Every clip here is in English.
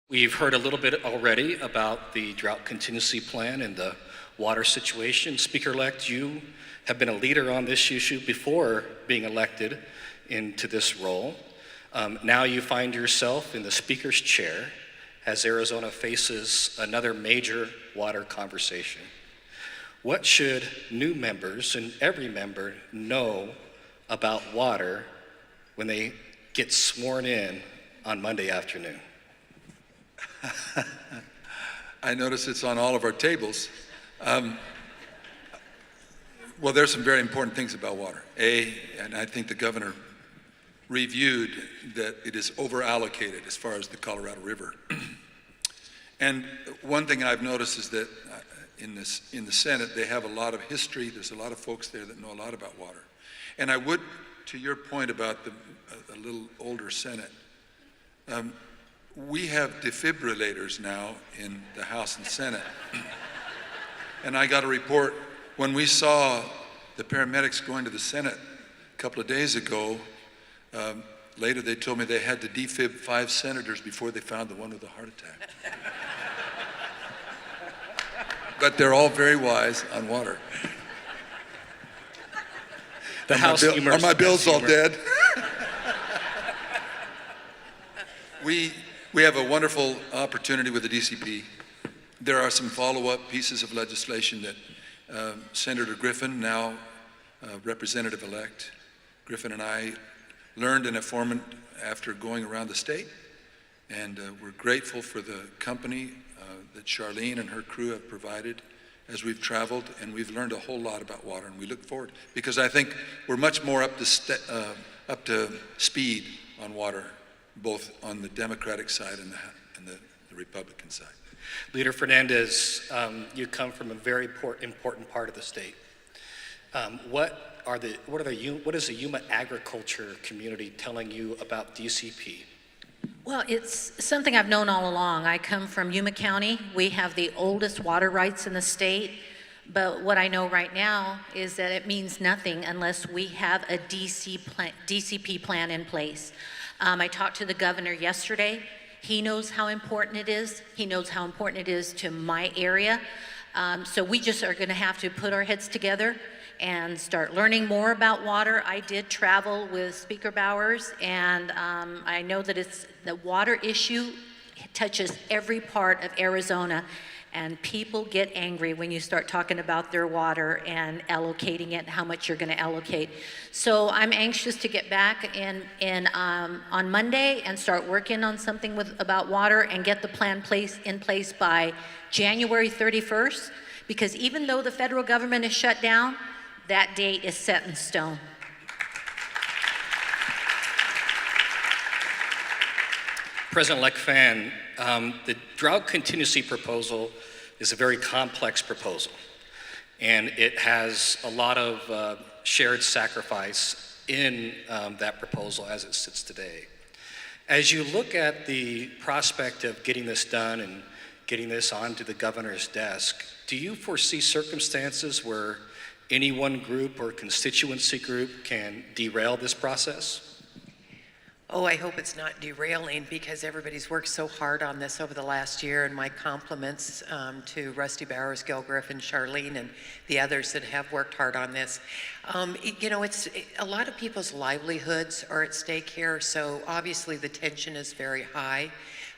We've heard a little bit already about the drought contingency plan and the water situation. Speaker-elect, you have been a leader on this issue before being elected into this role. Now you find yourself in the Speaker's chair as Arizona faces another major water conversation. What should new members and every member know about water when they get sworn in on Monday afternoon? I notice it's on all of our tables. Well, there's some very important things about water. And I think the governor reviewed that it is over-allocated as far as the Colorado River. And one thing I've noticed is that in the Senate, they have a lot of history. There's a lot of folks there that know a lot about water. And I would, to your point about a little older Senate, we have defibrillators now in the House and Senate. And I got a report when we saw the paramedics going to the Senate a couple of days ago. Later they told me they had to defib 5 senators before they found the one with a heart attack. But they're all very wise on water. Are my bills all dead? We have a wonderful opportunity with the DCP. There are some follow-up pieces of legislation that Senator Griffin, now Representative-elect, Griffin and I learned in a foreman after going around the state. And we're grateful for the company that Charlene and her crew have provided as we've traveled, and we've learned a whole lot about water, and we look forward, because I think we're much more up to speed on water, both on the Democratic side and the Republican side. Leader Fernandez, you come from a very important part of the state. What is the Yuma agriculture community telling you about DCP? Well, it's something I've known all along. I come from Yuma County. We have the oldest water rights in the state. But what I know right now is that it means nothing unless we have a DCP plan in place. I talked to the governor yesterday. He knows how important it is. He knows how important it is to my area. So we just are going to have to put our heads together and start learning more about water. I did travel with Speaker Bowers, and I know that the water issue touches every part of Arizona, and people get angry when you start talking about their water and allocating it, how much you're going to allocate. So I'm anxious to get back on Monday and start working on something about water and get the plan in place by January 31st, because even though the federal government is shut down, that date is set in stone. President-elect Fann, the drought contingency proposal is a very complex proposal, and it has a lot of shared sacrifice in that proposal as it sits today. As you look at the prospect of getting this done and getting this onto the governor's desk, do you foresee circumstances where any one group or constituency group can derail this process? Oh, I hope it's not derailing, because everybody's worked so hard on this over the last year, and my compliments to Rusty Bowers, Gil Griffin, Charlene, and the others that have worked hard on this. It's a lot of people's livelihoods are at stake here, so obviously the tension is very high.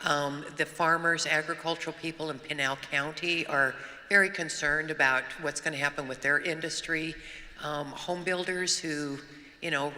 The farmers, agricultural people in Pinal County are very concerned about what's going to happen with their industry. Home builders who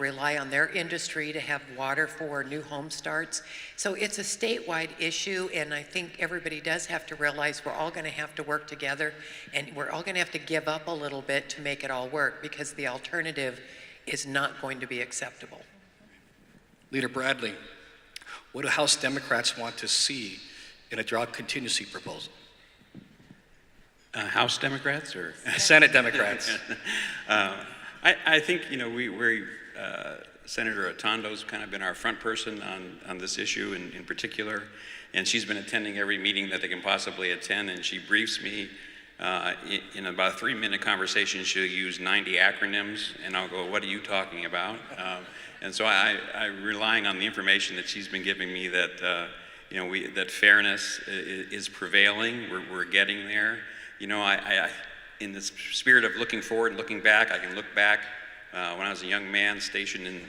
rely on their industry to have water for new home starts. So it's a statewide issue, and I think everybody does have to realize we're all going to have to work together, and we're all going to have to give up a little bit to make it all work, because the alternative is not going to be acceptable. Leader Bradley, what do House Democrats want to see in a drought contingency proposal? House Democrats or Senate Democrats? I think Senator Atondo's kind of been our front person on this issue in particular, and she's been attending every meeting that they can possibly attend, and she briefs me in about a 3-minute conversation. She'll use 90 acronyms, and I'll go, "What are you talking about?" And so I'm relying on the information that she's been giving me that that fairness is prevailing. We're getting there. In the spirit of looking forward and looking back, I can look back when I was a young man stationed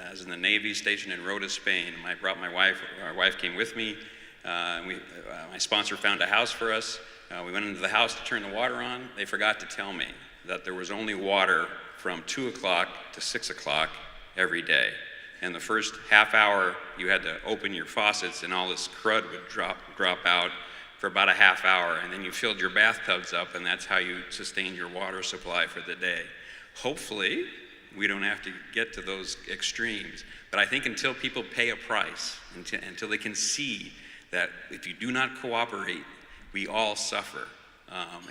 I was in the Navy, stationed in Rota, Spain. I brought my wife. Our wife came with me. My sponsor found a house for us. We went into the house to turn the water on. They forgot to tell me that there was only water from 2 o'clock to 6 o'clock every day. And the first half hour, you had to open your faucets and all this crud would drop out for about a half hour. And then you filled your bathtubs up, and that's how you sustained your water supply for the day. Hopefully, we don't have to get to those extremes. But I think until people pay a price, until they can see that if you do not cooperate, we all suffer.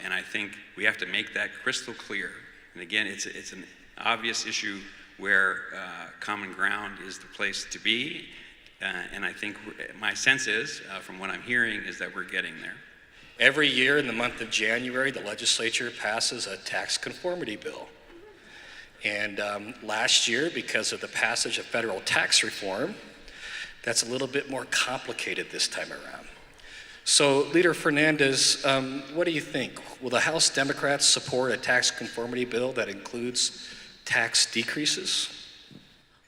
And I think we have to make that crystal clear. And again, it's an obvious issue where common ground is the place to be. And I think my sense is, from what I'm hearing, is that we're getting there. Every year in the month of January, the legislature passes a tax conformity bill. And last year, because of the passage of federal tax reform, that's a little bit more complicated this time around. So, Leader Fernandez, what do you think? Will the House Democrats support a tax conformity bill that includes tax decreases?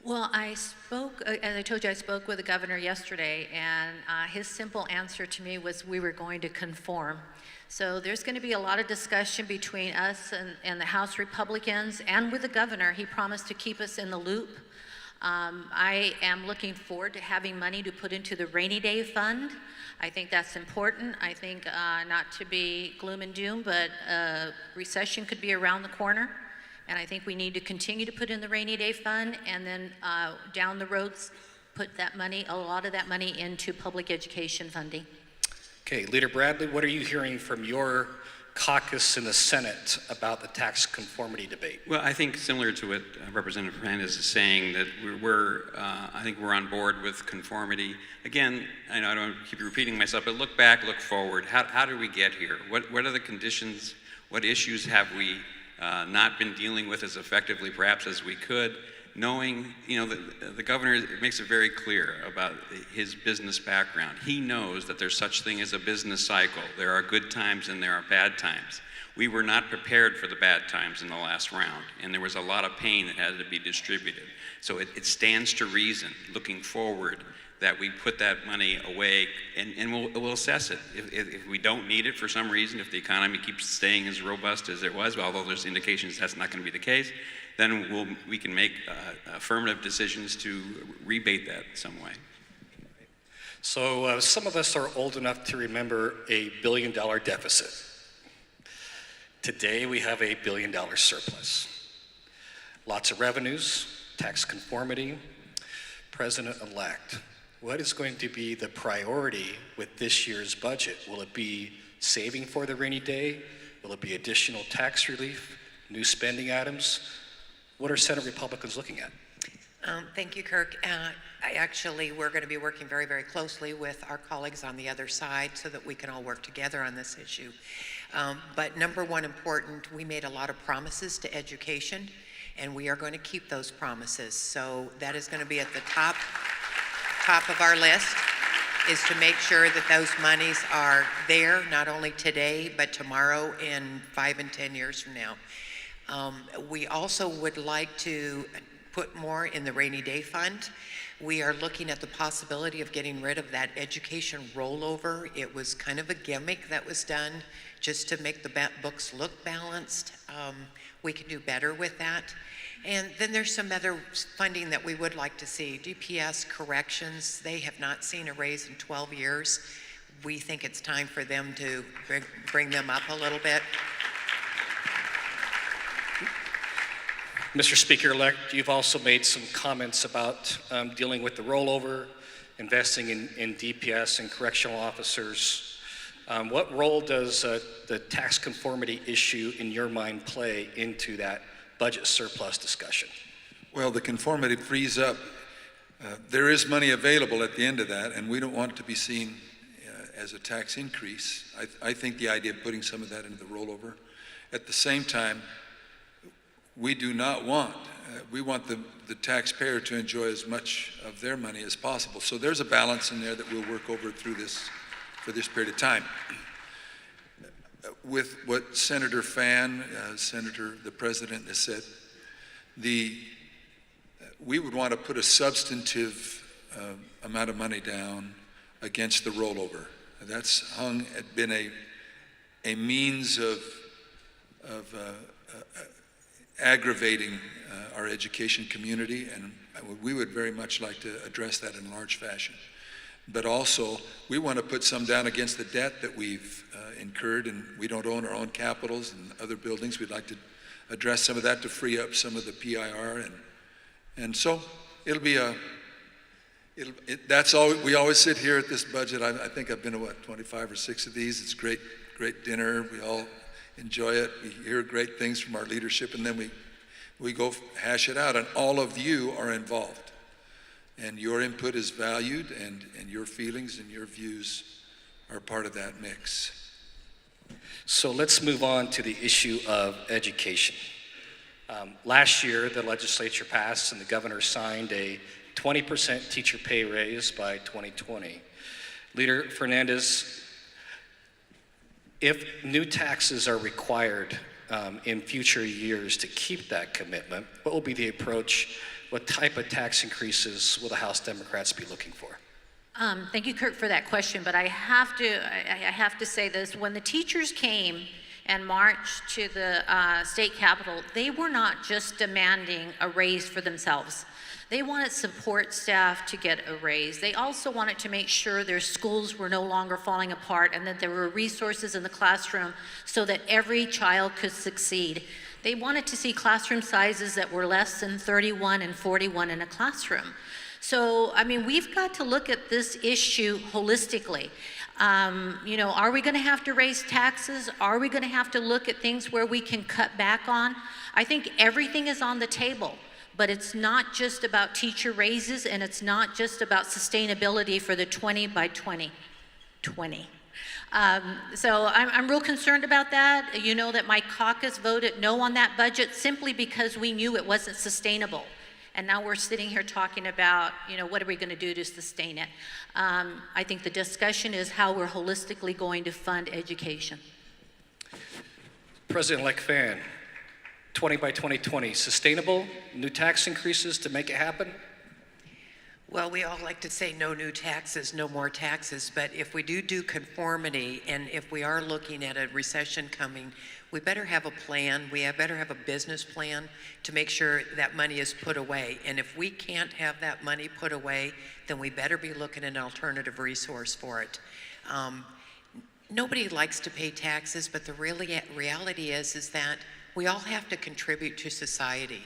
Well, as I told you, I spoke with the governor yesterday, and his simple answer to me was we were going to conform. So there's going to be a lot of discussion between us and the House Republicans and with the governor. He promised to keep us in the loop. I am looking forward to having money to put into the rainy day fund. I think that's important. I think not to be gloom and doom, but recession could be around the corner. And I think we need to continue to put in the rainy day fund, and then down the road, put that money, a lot of that money, into public education funding. Okay, Leader Bradley, what are you hearing from your caucus in the Senate about the tax conformity debate? Well, I think similar to what Representative Fernandez is saying, that I think we're on board with conformity. Again, I know I don't keep repeating myself, but look back, look forward. How did we get here? What are the conditions? What issues have we not been dealing with as effectively perhaps as we could? Knowing, the governor makes it very clear about his business background. He knows that there's such thing as a business cycle. There are good times and there are bad times. We were not prepared for the bad times in the last round, and there was a lot of pain that had to be distributed. So it stands to reason, looking forward, that we put that money away and we'll assess it. If we don't need it for some reason, if the economy keeps staying as robust as it was, although there's indications that's not going to be the case, then we can make affirmative decisions to rebate that some way. So some of us are old enough to remember a $1 billion deficit. Today we have a $1 billion surplus. Lots of revenues, tax conformity, President-elect. What is going to be the priority with this year's budget? Will it be saving for the rainy day? Will it be additional tax relief, new spending items? What are Senate Republicans looking at? Thank you, Kirk. We're going to be working very, very closely with our colleagues on the other side so that we can all work together on this issue. But number one important, we made a lot of promises to education, and we are going to keep those promises. So that is going to be at the top of our list, is to make sure that those monies are there, not only today, but tomorrow and 5 and 10 years from now. We also would like to put more in the rainy day fund. We are looking at the possibility of getting rid of that education rollover. It was kind of a gimmick that was done just to make the books look balanced. We can do better with that. And then there's some other funding that we would like to see. DPS corrections, they have not seen a raise in 12 years. We think it's time for them to bring them up a little bit. Mr. Speaker-elect, you've also made some comments about dealing with the rollover, investing in DPS and correctional officers. What role does the tax conformity issue in your mind play into that budget surplus discussion? Well, the conformity frees up. There is money available at the end of that, and we don't want it to be seen as a tax increase. I think the idea of putting some of that into the rollover. At the same time, we do not want, we want the taxpayer to enjoy as much of their money as possible. So there's a balance in there that we'll work over through this, for this period of time. With what Senator Fann, the President, has said, we would want to put a substantive amount of money down against the rollover. That's been a means of aggravating our education community, and we would very much like to address that in large fashion. But also, we want to put some down against the debt that we've incurred, and we don't own our own capitals and other buildings. We'd like to address some of that to free up some of the PIR, and so it'll be that's all. We always sit here at this budget. I think I've been to 25 or 6 of these. It's great dinner. We all enjoy it. We hear great things from our leadership, and then we go hash it out, and all of you are involved. And your input is valued, and your feelings and your views are part of that mix. So let's move on to the issue of education. Last year, the legislature passed and the governor signed a 20% teacher pay raise by 2020. Leader Fernandez, if new taxes are required in future years to keep that commitment, what will be the approach? What type of tax increases will the House Democrats be looking for? Thank you, Kirk, for that question, but I have to say this. When the teachers came and marched to the state capitol, they were not just demanding a raise for themselves. They wanted support staff to get a raise. They also wanted to make sure their schools were no longer falling apart and that there were resources in the classroom so that every child could succeed. They wanted to see classroom sizes that were less than 31 and 41 in a classroom. So, I mean, we've got to look at this issue holistically. Are we going to have to raise taxes? Are we going to have to look at things where we can cut back on? I think everything is on the table, but it's not just about teacher raises, and it's not just about sustainability for the 20 by 2020. So I'm real concerned about that. You know that my caucus voted no on that budget simply because we knew it wasn't sustainable. And now we're sitting here talking about, what are we going to do to sustain it? I think the discussion is how we're holistically going to fund education. President-elect Fann, 20 by 2020, sustainable, new tax increases to make it happen? Well, we all like to say no new taxes, no more taxes, but if we do conformity, and if we are looking at a recession coming, we better have a plan. We better have a business plan to make sure that money is put away. And if we can't have that money put away, then we better be looking at an alternative resource for it. Nobody likes to pay taxes, but the reality is that we all have to contribute to society.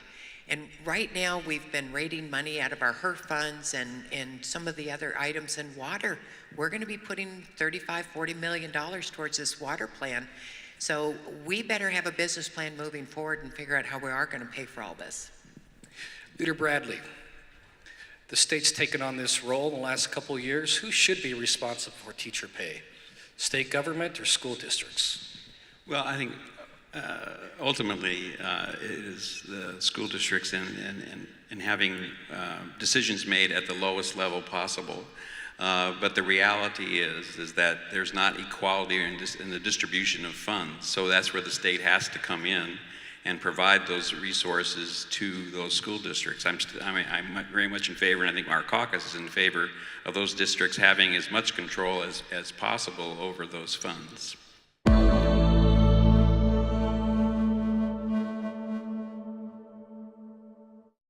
And right now, we've been raiding money out of our HERF funds and some of the other items in water. We're going to be putting $35–40 million towards this water plan. So we better have a business plan moving forward and figure out how we are going to pay for all this. Leader Bradley, the state's taken on this role in the last couple of years. Who should be responsible for teacher pay? State government or school districts? Well, I think ultimately, it is the school districts and having decisions made at the lowest level possible. But the reality is that there's not equality in the distribution of funds. So that's where the state has to come in and provide those resources to those school districts. I'm very much in favor, and I think our caucus is in favor of those districts having as much control as possible over those funds.